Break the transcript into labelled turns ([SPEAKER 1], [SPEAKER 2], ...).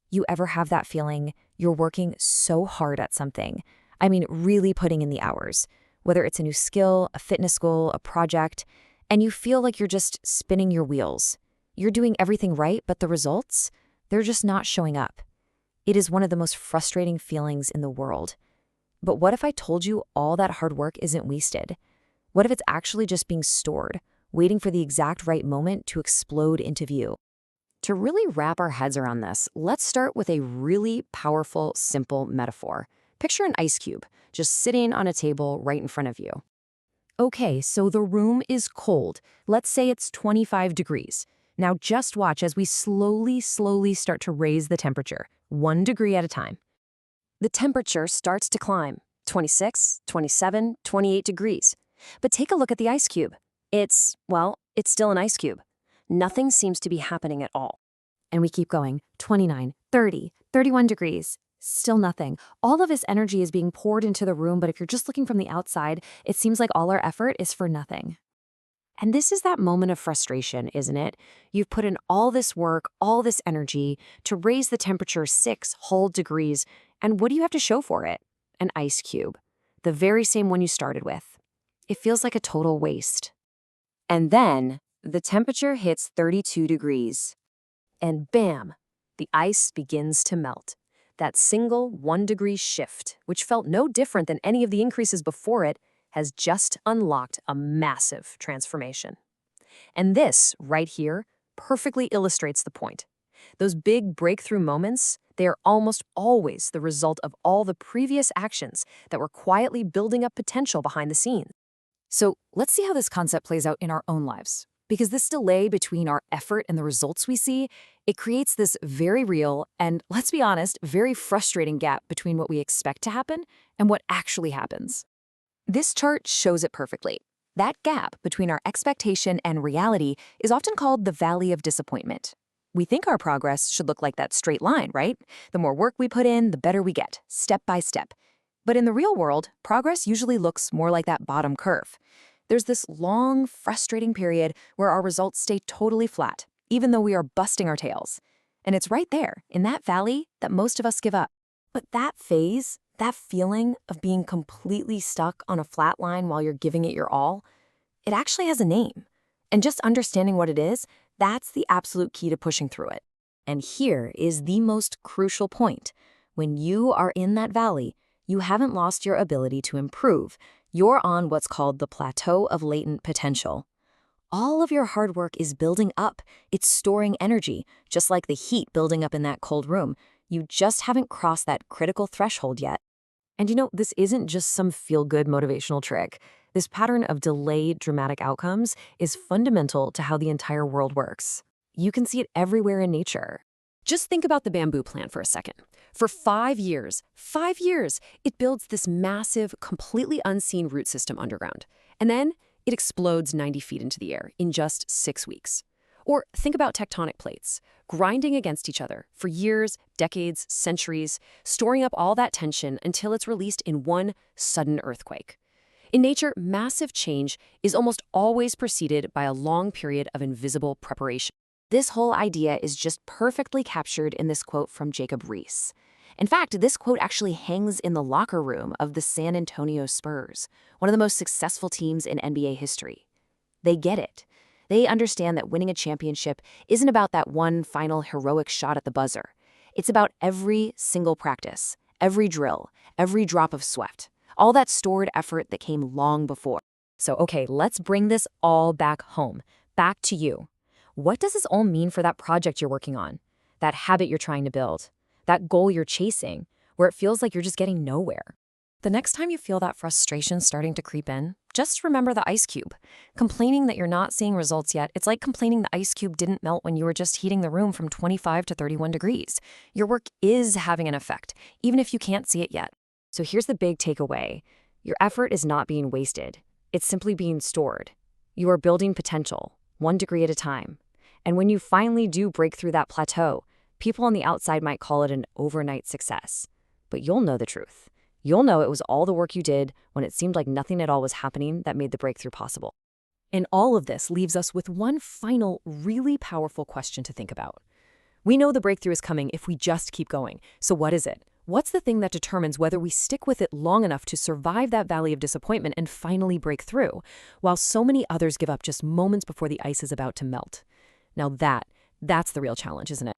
[SPEAKER 1] You ever have that feeling you're working so hard at something? I mean, really putting in the hours, whether it's a new skill, a fitness goal, a project, and you feel like you're just spinning your wheels. You're doing everything right, but the results, they're just not showing up. It is one of the most frustrating feelings in the world. But what if I told you all that hard work isn't wasted? What if it's actually just being stored, waiting for the exact right moment to explode into view? To really wrap our heads around this, let's start with a really powerful, simple metaphor. Picture an ice cube, just sitting on a table right in front of you. Okay, so the room is cold. Let's say it's 25 degrees. Now just watch as we slowly start to raise the temperature, 1 degree at a time. The temperature starts to climb, 26, 27, 28 degrees. But take a look at the ice cube. It's still an ice cube. Nothing seems to be happening at all. And we keep going, 29, 30, 31 degrees. Still nothing. All of this energy is being poured into the room, but if you're just looking from the outside, it seems like all our effort is for nothing. And this is that moment of frustration, isn't it? You've put in all this work, all this energy to raise the temperature 6 whole degrees, and what do you have to show for it? An ice cube. The very same one you started with. It feels like a total waste. And then the temperature hits 32 degrees. And bam, the ice begins to melt. That single 1 degree shift, which felt no different than any of the increases before it, has just unlocked a massive transformation. And this, right here, perfectly illustrates the point. Those big breakthrough moments, they are almost always the result of all the previous actions that were quietly building up potential behind the scenes. So let's see how this concept plays out in our own lives. Because this delay between our effort and the results we see, it creates this very real and, let's be honest, very frustrating gap between what we expect to happen and what actually happens. This chart shows it perfectly. That gap between our expectation and reality is often called the valley of disappointment. We think our progress should look like that straight line, right? The more work we put in, the better we get, step by step. But in the real world, progress usually looks more like that bottom curve. There's this long, frustrating period where our results stay totally flat, even though we are busting our tails. And it's right there, in that valley, that most of us give up. But that phase, that feeling of being completely stuck on a flat line while you're giving it your all, it actually has a name. And just understanding what it is, that's the absolute key to pushing through it. And here is the most crucial point. When you are in that valley, you haven't lost your ability to improve. You're on what's called the plateau of latent potential. All of your hard work is building up. It's storing energy, just like the heat building up in that cold room. You just haven't crossed that critical threshold yet. And this isn't just some feel-good motivational trick. This pattern of delayed dramatic outcomes is fundamental to how the entire world works. You can see it everywhere in nature. Just think about the bamboo plant for a second. For 5 years, it builds this massive, completely unseen root system underground. And then it explodes 90 feet into the air in just 6 weeks. Or think about tectonic plates, grinding against each other for years, decades, centuries, storing up all that tension until it's released in one sudden earthquake. In nature, massive change is almost always preceded by a long period of invisible preparation. This whole idea is just perfectly captured in this quote from Jacob Riis. In fact, this quote actually hangs in the locker room of the San Antonio Spurs, one of the most successful teams in NBA history. They get it. They understand that winning a championship isn't about that one final heroic shot at the buzzer. It's about every single practice, every drill, every drop of sweat, all that stored effort that came long before. So, okay, let's bring this all back home, back to you. What does this all mean for that project you're working on? That habit you're trying to build? That goal you're chasing, where it feels like you're just getting nowhere? The next time you feel that frustration starting to creep in, just remember the ice cube. Complaining that you're not seeing results yet, it's like complaining the ice cube didn't melt when you were just heating the room from 25 to 31 degrees. Your work is having an effect, even if you can't see it yet. So here's the big takeaway. Your effort is not being wasted. It's simply being stored. You are building potential, 1 degree at a time. And when you finally do break through that plateau, people on the outside might call it an overnight success. But you'll know the truth. You'll know it was all the work you did when it seemed like nothing at all was happening that made the breakthrough possible. And all of this leaves us with one final, really powerful question to think about.
[SPEAKER 2] We know the breakthrough is coming if we just keep going. So what is it? What's the thing that determines whether we stick with it long enough to survive that valley of disappointment and finally break through, while so many others give up just moments before the ice is about to melt? Now that's the real challenge, isn't it?